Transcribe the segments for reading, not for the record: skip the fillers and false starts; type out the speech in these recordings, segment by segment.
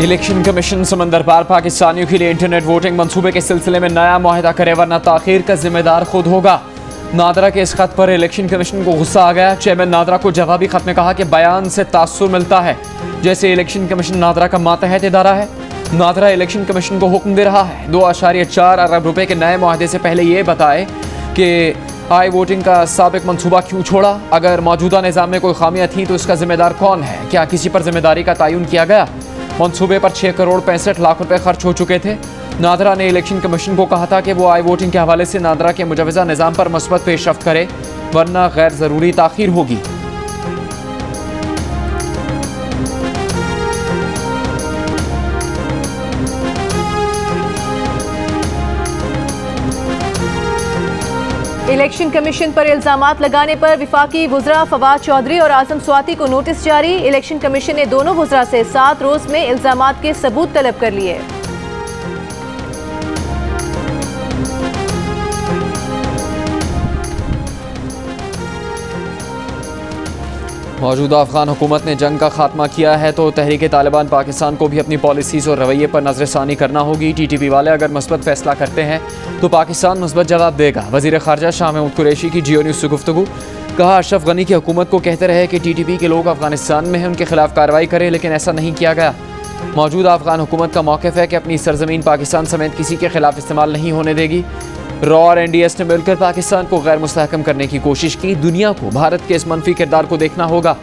Election commission समंदर पार पाकिस्तानियों के लिए इंटरनेट वोटिंग मंसूबे के सिलसिले में नया मुआहदा करे वरना ताखीर का जिम्मेदार खुद होगा। नादरा के इस खत पर इलेक्शन कमीशन को गुस्सा आ गया। चेयरमैन नादरा को जवाबी खत में कहा कि बयान से तासुर मिलता है जैसे इलेक्शन कमीशन नादरा का मातहत इदारा है। नादरा इलेक्शन कमीशन को हुक्म दे रहा है 2.4 अरब रुपए के नए मुआहदे से पहले ये बताए कि आई वोटिंग का साबिक मंसूबा क्यों छोड़ा। अगर मौजूदा निज़ाम में कोई खामियां थी तो इसका जिम्मेदार कौन है। क्या किसी पर जिम्मेदारी का तयन किया गया। मंसूबे पर 6 करोड़ 65 लाख रुपए खर्च हो चुके थे। नादरा ने इलेक्शन कमीशन को कहा था कि वो आई वोटिंग के हवाले से नादरा के मुजवजा निज़ाम पर मस्बत पेशरफ्त करे वरना गैर ज़रूरी ताख़ीर होगी। इलेक्शन कमीशन पर इल्जामात लगाने पर विफाकी वुज़रा फवाद चौधरी और आज़म स्वाति को नोटिस जारी। इलेक्शन कमीशन ने दोनों वुज़रा से 7 रोज में इल्जामात के सबूत तलब कर लिए। मौजूदा अफगान हुकूमत ने जंग का खात्मा किया है तो तहरीक तालिबान पाकिस्तान को भी अपनी पॉलिसीज़ और रवैये पर नज़रसानी करना होगी। TTP वाले अगर मस्बत फैसला करते हैं तो पाकिस्तान मस्बत जवाब देगा। वज़ीर ख़ारजा शाह महमूद कुरैशी की जियो न्यूज़ से गुफ्तगू। कहा अशरफ गनी की हुकूमत को कहते रहे कि TTP के लोग अफगानिस्तान में हैं, उनके खिलाफ कार्रवाई करें, लेकिन ऐसा नहीं किया गया। मौजूदा अफगान हुकूमत का मौक़िफ़ है कि अपनी सरजमीन पाकिस्तान समेत किसी के खिलाफ इस्तेमाल नहीं होने देगी। रॉ और NDS ने मिलकर पाकिस्तान को गैर मुस्तहकम करने की कोशिश की। दुनिया को भारत के इस मनफी किरदार को देखना होगा।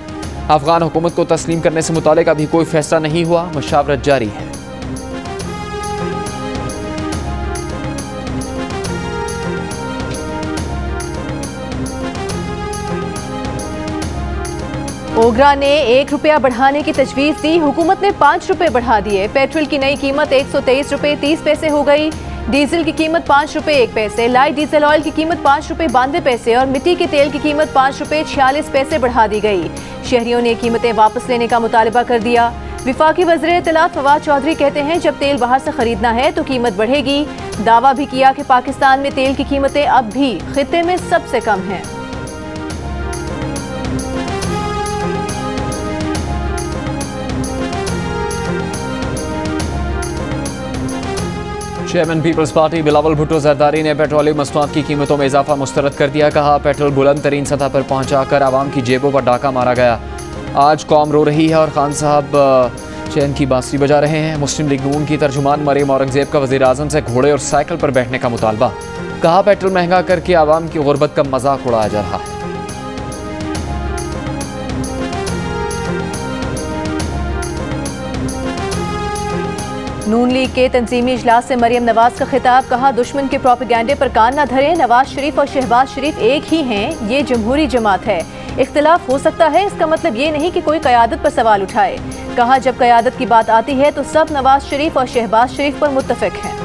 अफगान हुकूमत को तस्लीम करने से मुतालिक अभी कोई फैसला नहीं हुआ, मशावरत जारी है। ओगरा ने 1 रुपया बढ़ाने की तजवीज़ दी। हुकूमत ने 5 रुपये बढ़ा दिए। पेट्रोल की नई कीमत 123 रुपये 30 पैसे हो गई। डीजल की कीमत 5 रुपये 1 पैसे, लाइट डीजल ऑयल की कीमत 5 रुपये 92 पैसे और मिट्टी के तेल की कीमत 5 रुपये 46 पैसे बढ़ा दी गई। शहरियों ने कीमतें वापस लेने का मुतालबा कर दिया। विफाकी वज़ीर इत्तलात फवाद चौधरी कहते हैं जब तेल बाहर से खरीदना है तो कीमत बढ़ेगी। दावा भी किया कि पाकिस्तान में तेल की कीमतें अब भी खित्ते में सबसे कम हैं। चेयरमैन पीपल्स पार्टी बिलावल भुट्टो जरदारी ने पेट्रोलियम मसनूआत की कीमतों में इजाफा मुस्तरद कर दिया। कहा पेट्रोल बुलंद तरीन सतह पर पहुंचाकर आवाम की जेबों पर डाका मारा गया। आज कौम रो रही है और खान साहब चैन की बांसुरी बजा रहे हैं। मुस्लिम लीग नून की तर्जुमान मरियम औरंगजेब का वज़ीर आज़म से घोड़े और साइकिल पर बैठने का मुतालबा। कहा पेट्रोल महंगा करके आवाम की गुर्बत का मजाक उड़ाया जा रहा है। नून लीग के तंजीमी इजलास से मरियम नवाज का खिताब। कहा दुश्मन के प्रोपेगेंडे पर कान न धरें। नवाज शरीफ और शहबाज शरीफ एक ही हैं। ये जमहूरी जमात है। इख्तिलाफ हो सकता है, इसका मतलब ये नहीं कि कोई क़यादत पर सवाल उठाए। कहा जब क़यादत की बात आती है तो सब नवाज शरीफ और शहबाज शरीफ पर मुत्तफिक हैं।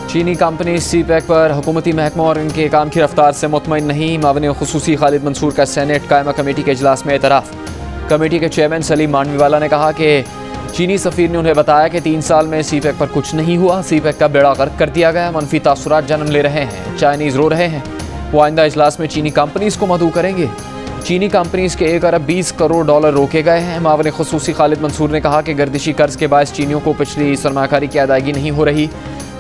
चीनी कंपनी CPEC पर हुकूमती महकमों और इनके काम की रफ्तार से मुतमईन नहीं। मावने खुसूसी खालिद मंसूर का सेनेट कायमा कमेटी के इजलास में एतराफ़। कमेटी के चेयरमैन सलीम मांडवीवाला ने कहा कि चीनी सफ़ीर ने उन्हें बताया कि 3 साल में CPEC पर कुछ नहीं हुआ। CPEC का बेड़ा गर्क कर दिया गया। मनफी तासुरात जन्म ले रहे हैं। चाइनीज़ रो रहे हैं। वो आइंदा इजलास में चीनी कंपनीज़ को मदऊ करेंगे। चीनी कंपनीज़ के 1 अरब 20 करोड़ डॉलर रोके गए हैं। मावने खुसूसी खालिद मंसूर ने कहा कि गर्दिशी कर्ज के बायस चीनियों को पिछली सरमाकारी की अदायगी नहीं हो रही।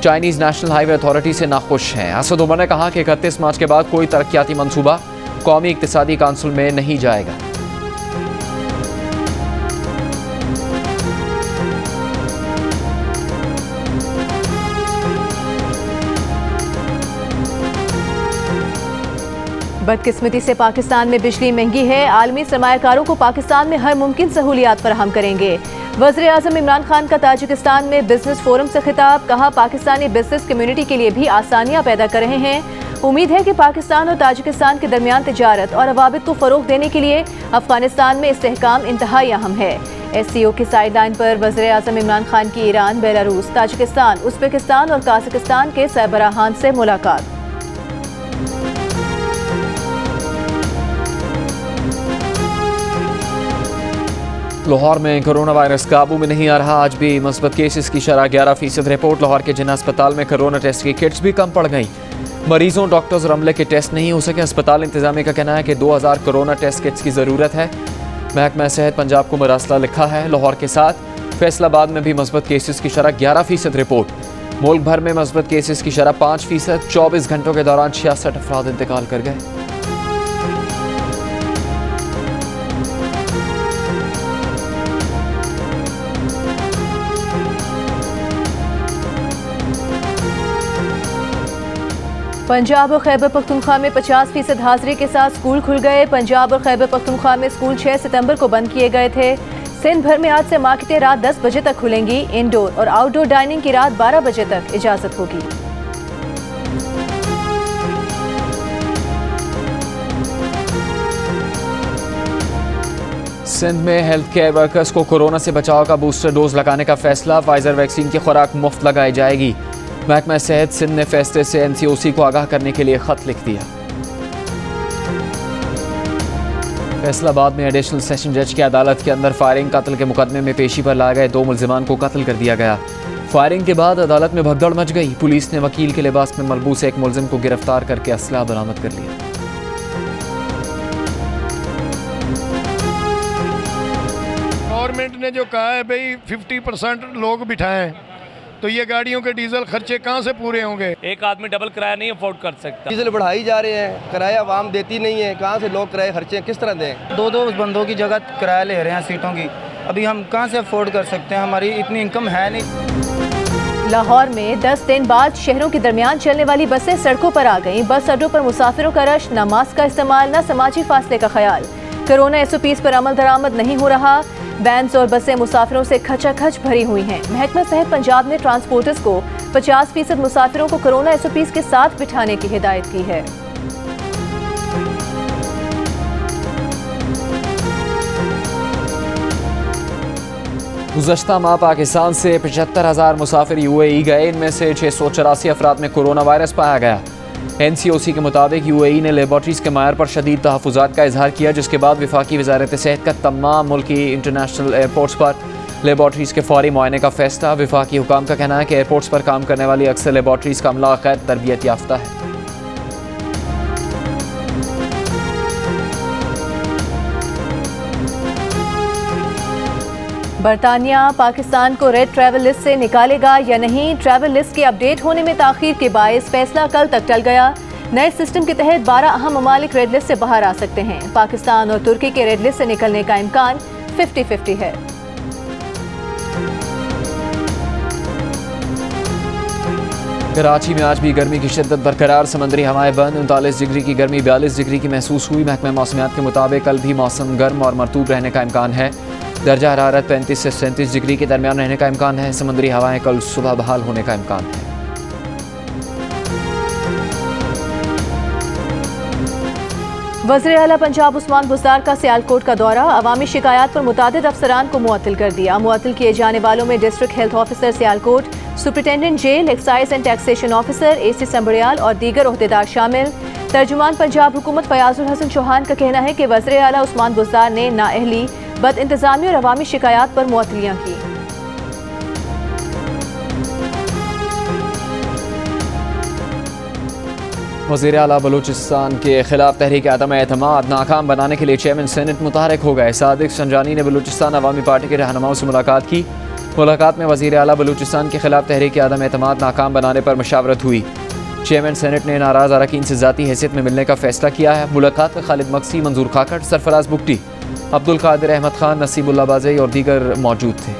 चाइनीज़ नेशनल हाईवे अथॉरिटी से नाखुश हैं। असद उमर ने कहा कि 31 मार्च के बाद कोई तरक्याती मनसूबा कौमी इक्तिसादी काउंसिल में नहीं जाएगा। बदकिस्मती से पाकिस्तान में बिजली महंगी है। आलमी सरमायाकारों को पाकिस्तान में हर मुमकिन सहूलियात फराहम करेंगे। वज़ीर आज़म इमरान खान का ताजिकिस्तान में बिजनेस फोरम से खिताब। कहा पाकिस्तानी बिजनेस कम्युनिटी के लिए भी आसानियाँ पैदा कर रहे हैं। उम्मीद है कि पाकिस्तान और ताजिकिस्तान के दरमियान तिजारत और रवाबित को फ़रोग़ देने के लिए अफगानिस्तान में इस्तेहकाम इंतहाई अहम है। SCO की साइडलाइन पर वज़ीर आज़म इमरान खान की ईरान, बेलारूस, ताजिकिस्तान, उज़्बेकिस्तान और काज़ाकिस्तान के सरबराहान से मुलाकात। लाहौर में कोरोना वायरस काबू में नहीं आ रहा। आज भी मस्बत केसेस की शरह 11% रिपोर्ट। लाहौर के जिन्ना अस्पताल में कोरोना टेस्ट की किट्स भी कम पड़ गई। मरीजों, डॉक्टर्स और अमले के टेस्ट नहीं हो सके। अस्पताल इंतजामिया का कहना है कि 2000 कोरोना टेस्ट किट्स की ज़रूरत है। महकमा सेहत पंजाब को मरासला लिखा है, लाहौर के साथ फैसलाबाद में भी मस्बत केसेस की शरह 11% रिपोर्ट। मुल्क भर में मस्बत केसेस की शरह 5%। 24 घंटों के दौरान 66 अफराद इंतकाल कर गए। पंजाब और खैबर पख्तूनख्वा में 50% हाजिरी के साथ स्कूल खुल गए। पंजाब और खैबर पख्तूनख्वा में स्कूल 6 सितंबर को बंद किए गए थे। सिंध भर में आज से मार्केटें रात 10 बजे तक खुलेंगी। इंडोर और आउटडोर डाइनिंग की रात 12 बजे तक इजाजत होगी। सिंध में हेल्थ केयर वर्कर्स को कोरोना से बचाव का बूस्टर डोज लगाने का फैसला। फाइजर वैक्सीन की खुराक मुफ्त लगाई जाएगी। महकमा सेहत सिंध ने फैसले से NCOC को आगाह करने के लिए खत लिख दिया। फैसलाबाद में एडिशनल सेशन जज की अदालत के अंदर फायरिंग कत्ल के मुकदमे में पेशी पर लाए गए 2 मुल्जिमान को कत्ल कर दिया गया। फायरिंग के बाद अदालत में भगदड़ मच गई। पुलिस ने वकील के लिबास में मलबूस एक मुल्जिम को गिरफ्तार करके असला बरामद कर लिया। गवर्नमेंट ने जो कहा है भाई 50% लोग बिठाएं, तो ये गाड़ियों के डीजल खर्चे कहाँ से पूरे होंगे? एक आदमी डबल किराया नहीं अफोर्ड कर सकता। डीजल बढ़ाई जा रहे हैं, किराया आवाम देती नहीं है, कहाँ से लोग किराए खर्चे किस तरह दें? 2-2 बंदों की जगह किराया ले रहे हैं सीटों की। अभी हम कहाँ से अफोर्ड कर सकते हैं? हमारी इतनी इनकम है नहीं। लाहौर में 10 दिन बाद शहरों के दरमियान चलने वाली बसें सड़कों पर आ गईं। बस अड्डों पर मुसाफिरों का रश, न मास्क का इस्तेमाल, न समाजी फासले का ख्याल। कोरोना SOPs पर अमल दरामद नहीं हो रहा। वैन्स और बसें मुसाफिरों से खचाखच भरी हुई हैं। महकमा सेहत पंजाब ने ट्रांसपोर्टर्स को 50% मुसाफिरों को कोरोना SOPs के साथ बिठाने की हिदायत की है। गुज़श्ता माह पाकिस्तान से 75,000 मुसाफिर UAE गए। इनमें से 684 अफराद में कोरोना वायरस पाया गया। NCOC के मुताबिक UAE ने लेबॉर्ट्रीज़ के मायर पर शदीद तहफ़्फ़ुज़ात का इजहार किया, जिसके बाद वफाकी वज़ारत सेहत का तमाम मुल्की इंटरनेशनल एयरपोर्ट्स पर लेबॉर्ट्रीज़ के फौरी मुआयने का फैसला। वफाकी हुकाम का कहना है कि एयरपोर्ट्स पर काम करने वाली अक्सर लेबॉर्ट्रीज़ का अमला गैर तरबियत याफ्ता है। बरतानिया पाकिस्तान को रेड ट्रैवल लिस्ट से निकालेगा या नहीं? ट्रैवल लिस्ट के अपडेट होने में ताखीर के बायस फैसला कल तक टल गया। नए सिस्टम के तहत 12 अहम ममालिक रेड लिस्ट से बाहर आ सकते हैं। पाकिस्तान और तुर्की के रेड लिस्ट से निकलने का इम्कान 50-50 है। कराची में आज भी गर्मी की शिद्दत बरकरार। समंदरी हवाएं बंद। 39 डिग्री की गर्मी 42 डिग्री की महसूस हुई। महकमा मौसमियात के मुताबिक कल भी मौसम गर्म और मरतूब रहने का इम्कान है। दर्जा हरारत 35 से 37 डिग्री के दरमियान रहने का इम्कान है। समुद्री हवाएं कल सुबह बहाल होने का इम्कान है। वज़ीर आला पंजाब उस्मान बुज़दार का सियालकोट का दौरा। अवामी शिकायत पर मुतादिद अफसरान को मुअत्तल कर दिया। मुअत्तल किए जाने वालों में district health officer Sialkot, superintendent jail, excise and taxation officer AC Sambrial और दीगर ओहदेदार शामिल। तर्जुमान पंजाब हुकूमत फयाजुल हसन चौहान का कहना है कि वज़ीर आला उस्मान बुज़दार ने नाअहली, बद इंतजामी और अवामी शिकायत पर मुअत्तलियाँ की। वज़ीर आला बलूचिस्तान के खिलाफ तहरीक अदम एतमाद नाकाम बनाने के लिए चेयरमैन सेनेट मुतहरिक हो गए। सादिक संजानी ने बलूचिस्तान अवामी पार्टी के रहनुमाओं से मुलाकात की। मुलाकात में वज़ीर आला बलूचिस्तान के खिलाफ तहरीक अदम एतमाद नाकाम बनाने पर मशावरत हुई। चेयरमैन सेनेट ने नाराज़ अरकान से ज़ाती हैसियत में मिलने का फैसला किया है। मुलाकात में खालिद मक्सी, मंजूर खाकड़, सरफराज बुगटी, अब्दुल कादिर अहमद खान, नसीबुल्लाह बाज़ई और दीगर मौजूद थे।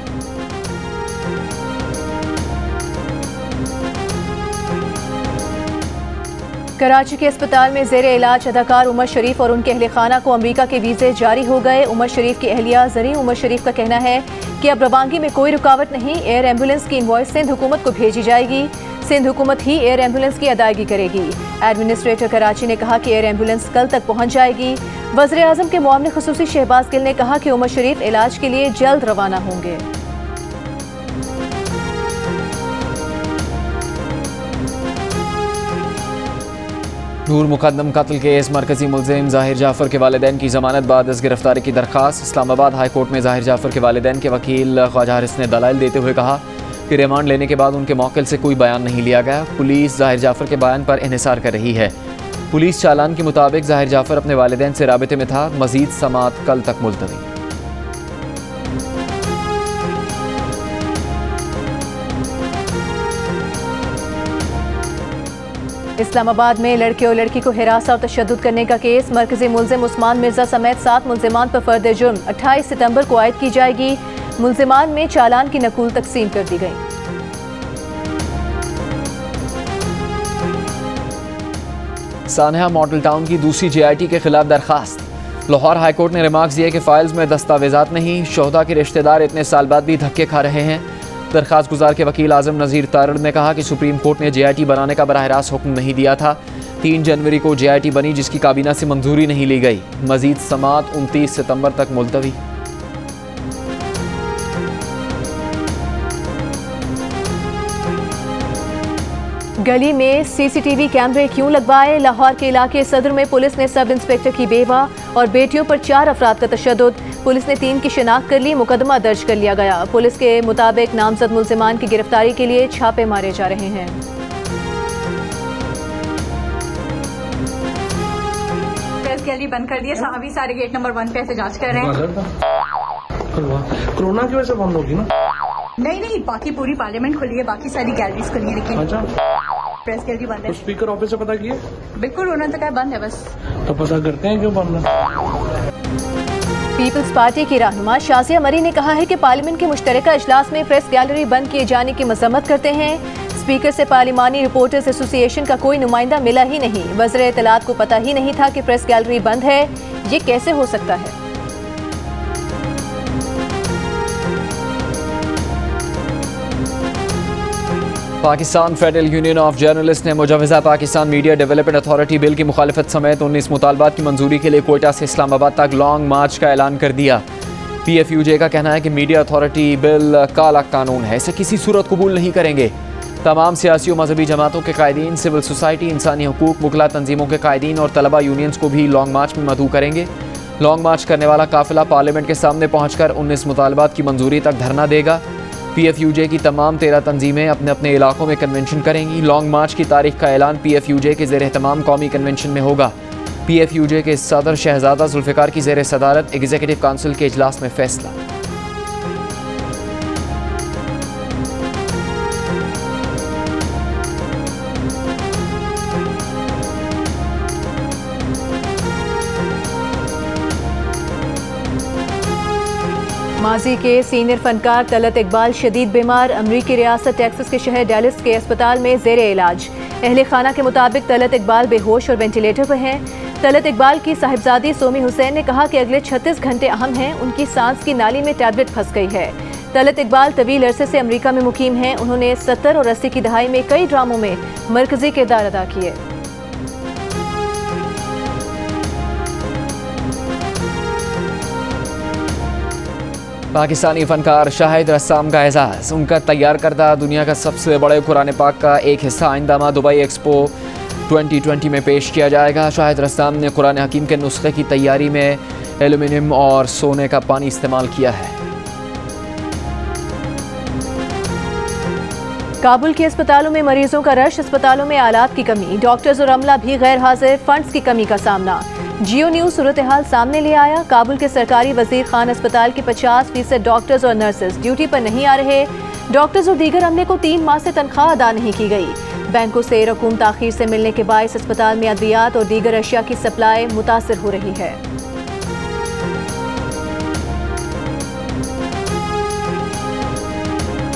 कराची के अस्पताल में ज़ेरे इलाज अदाकार उमर शरीफ और उनके अहले खाना को अमरीका के वीज़े जारी हो गए। उमर शरीफ की अहलिया ज़रीन उमर शरीफ का कहना है कि अब रवानगी में कोई रुकावट नहीं। एयर एम्बुलेंस की इनवॉइस सिंध हुकूमत को भेजी जाएगी। सिंध हुकूमत ही एयर एम्बुलेंस की अदायगी करेगी। एडमिनिस्ट्रेटर कराची ने कहा कि एयर एम्बुलेंस कल तक पहुँच जाएगी। वज़ीर आज़म के मुआविन ख़ुसूसी शहबाज गिल ने कहा कि उमर शरीफ इलाज के लिए जल्द रवाना होंगे। नूर मुकदम कत्ल केस मरकजी मुलजिम ज़ाहिर जाफ़र के वालिदैन की ज़मानत बाद अज़ गिरफ्तारी की दरख्वास्त। इस्लामाबाद हाई कोर्ट में ज़ाहिर जाफ़र के वालिदैन के वकील ख्वाजा हारिस ने दलाइल देते हुए कहा कि रिमांड लेने के बाद उनके मौक़िल से कोई बयान नहीं लिया गया। पुलिस ज़ाहिर जाफ़र के बयान पर इन्हिसार कर रही है। पुलिस चालान के मुताबिक ज़ाहिर जाफ़र अपने वालिदैन से राबिते में था। मज़ीद समाअत कल तक मुलतवी। इस्लामाबाद में लड़के और लड़की को हिरासत और तशद्दुद करने का केस, मरकजी मुल्जिम उस्मान मिर्जा समेत 7 मुल्जिमान पर फर्द जुर्म 28 सितंबर को आयद की जाएगी। मुल्जिमान में चालान की नकूल तकसीम कर दी गई। सानहा मॉडल टाउन की दूसरी JIT के खिलाफ दरखास्त। लाहौर हाईकोर्ट ने रिमार्क्स दिए कि फाइल्स में दस्तावेजात नहीं, शोहदा के रिश्तेदार इतने साल बाद भी धक्के खा रहे हैं। दरखास्त गुजार के वकील आजम नज़ीर तारड़ ने कहा कि सुप्रीम कोर्ट ने JIT बनाने का बराह रास्त हुक्म नहीं दिया था। 3 जनवरी को JIT बनी जिसकी काबीना से मंजूरी नहीं ली गई। मजीद समात 29 सितंबर तक मुलतवी। गली में CCTV कैमरे क्यों लगवाए? लाहौर के इलाके सदर में पुलिस ने सब इंस्पेक्टर की बेवा और बेटियों पर 4 अफराद का तशद्दुद। पुलिस ने 3 की शिनाख्त कर ली, मुकदमा दर्ज कर लिया गया। पुलिस के मुताबिक नामजद मुल्जिमान की गिरफ्तारी के लिए छापे मारे जा रहे हैं। प्रेस गैलरी बंद कर दिया, अभी सारे गेट नंबर 1 पे एहतजाज कर रहे हैं। कोरोना की वजह से बंद होगी ना? नहीं, बाकी पूरी पार्लियामेंट खुली है, बाकी सारी गैलरीज खुली है, लेकिन प्रेस गैलरी बंद है। तो स्पीकर ऑफिस से पता किया? बिल्कुल, उन्होंने तो कहा बंद है बस। तो पता करते हैं क्यों बंद है। पीपल्स पार्टी की रहनुमा शाजिया मरी ने कहा है कि पार्लियामेंट के मुश्तरका इजलास में प्रेस गैलरी बंद किए जाने की मजम्मत करते हैं। स्पीकर से पार्लिमानी रिपोर्टर्स एसोसिएशन का कोई नुमाइंदा मिला ही नहीं। वज़ीर इत्तलात को पता ही नहीं था कि प्रेस गैलरी बंद है। ये कैसे हो सकता है? Pakistan federal union of journalist ने मुजवज़ा Pakistan media development authority bill की मुखालफत समेत 19 मुतालबात की मंजूरी के लिए कोयटा से इस्लामाबाद तक लॉन्ग मार्च का ऐलान कर दिया। PFUJ का कहना है कि मीडिया अथॉरिटी बिल काला कानून है, इसे किसी सूरत कबूल नहीं करेंगे। तमाम सियासी और मजहबी जमातों के कायदीन, सिविल सोसाइटी, इंसानी हकूक, मुगला तंजीमों के कायदीन और तलबा यूनियंस को भी लॉन्ग मार्च में मदऊ करेंगे। लॉन्ग मार्च करने वाला काफिला पार्लियामेंट के सामने पहुँच कर 19 मुतालबात की मंजूरी तक धरना देगा। PFUJ की तमाम 13 तंजीमें अपने अपने इलाकों में कन्वेंशन करेंगी। लॉन्ग मार्च की तारीख का ऐलान PFUJ के ज़ेर एहतमाम कौमी कन्वेंशन में होगा। PFUJ के सदर शहजादा जुल्फ़िकार की ज़ेर सदारत एग्जीक्यूटिव काउंसिल के इजलास में फैसला। माजी के सीनियर फनकार तलत इकबाल शदीद बीमार, अमरीकी रियासत टेक्सास के शहर डैलस के अस्पताल में ज़ेर इलाज। अहले खाना के मुताबिक तलत इकबाल बेहोश और वेंटिलेटर पर हैं। तलत इकबाल की साहिबजादी सोमी हुसैन ने कहा कि अगले 36 घंटे अहम हैं, उनकी सांस की नाली में टैबलेट फंस गई है। तलत इकबाल तवील अरसे से अमेरिका में मुकीम हैं। उन्होंने 70 और 80 की दहाई में कई ड्रामों में मरकजी किरदार अदा किए। पाकिस्तानी फनकार शाहिद रस्साम का एजाज़। उनका तैयार करदा दुनिया का सबसे बड़े कुरान पाक का एक हिस्सा आइंदा माह दुबई एक्सपो 2020 में पेश किया जाएगा। शाहिद रस्साम ने कुरान हकीम के नुस्खे की तैयारी में एल्यूमिनियम और सोने का पानी इस्तेमाल किया है। काबुल के अस्पतालों में मरीजों का रश, अस्पतालों में आलात की कमी, डॉक्टर्स और अमला भी गैर हाजिर, फंड्स की कमी का सामना। जियो न्यूज़ सूरत हाल सामने ले आया। काबुल के सरकारी वजीर खान अस्पताल के 50% डॉक्टर्स और नर्सेज ड्यूटी पर नहीं आ रहे। डॉक्टर्स और दीगर अमले को 3 माह से तनख्वाह अदा नहीं की गई। बैंकों से रकूम ताखीर से मिलने के बायस अस्पताल में अद्वियात और दीगर अशिया की सप्लाई मुतासर हो रही है।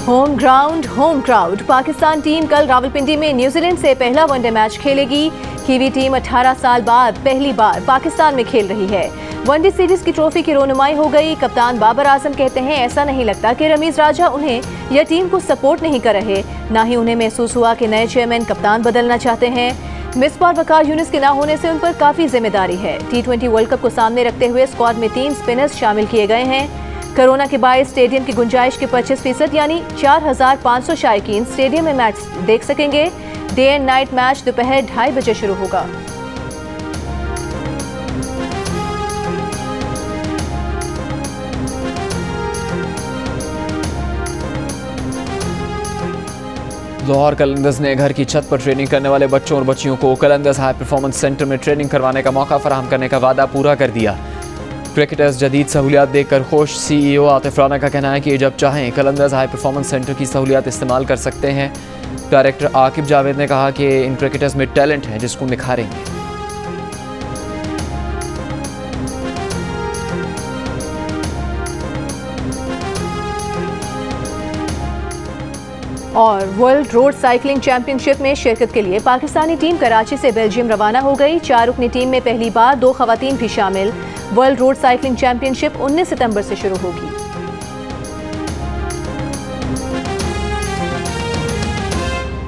Home ground home crowd. Pakistan team कल रावलपिंडी में न्यूजीलैंड से पहला वनडे मैच खेलेगी। कीवी टीम 18 साल बाद पहली बार पाकिस्तान में खेल रही है। वनडे सीरीज की ट्रॉफी की रोनुमाई हो गई। कप्तान बाबर आजम कहते हैं ऐसा नहीं लगता कि रमीज राजा उन्हें या टीम को सपोर्ट नहीं कर रहे, ना ही उन्हें महसूस हुआ कि नए चेयरमैन कप्तान बदलना चाहते हैं। मिसबाह वकार यूनिस के ना होने से उन पर काफी जिम्मेदारी है। T20 वर्ल्ड कप को सामने रखते हुए स्क्वाड में 3 स्पिनर्स शामिल किए गए हैं। कोरोना के बायस स्टेडियम की गुंजाइश के 25% यानी 4500 शायकीन स्टेडियम में मैच देख सकेंगे। डे एंड नाइट मैच दोपहर 2:30 बजे शुरू होगा। लाहौर कलंदर्स ने घर की छत पर ट्रेनिंग करने वाले बच्चों और बच्चियों को कलंदर्स हाई परफॉर्मेंस सेंटर में ट्रेनिंग करवाने का मौका फराहम करने का वादा पूरा कर दिया। क्रिकेटर्स जदीद सहूलियात देखकर खुश। CEO आतिफ राना का कहना है कि जब चाहें कलंदर्स हाई परफॉर्मेंस सेंटर की सहूलियात इस्तेमाल कर सकते हैं। डायरेक्टर आकिब जावेद ने कहा कि इन क्रिकेटर्स में टैलेंट है जिसको निखारेंगे। और वर्ल्ड रोड साइकिलिंग चैंपियनशिप में शिरकत के लिए पाकिस्तानी टीम कराची से बेल्जियम रवाना हो गई। 4 रुकनी टीम में पहली बार 2 खवातीन भी शामिल। वर्ल्ड रोड साइकिलिंग चैंपियनशिप 19 सितंबर से शुरू होगी।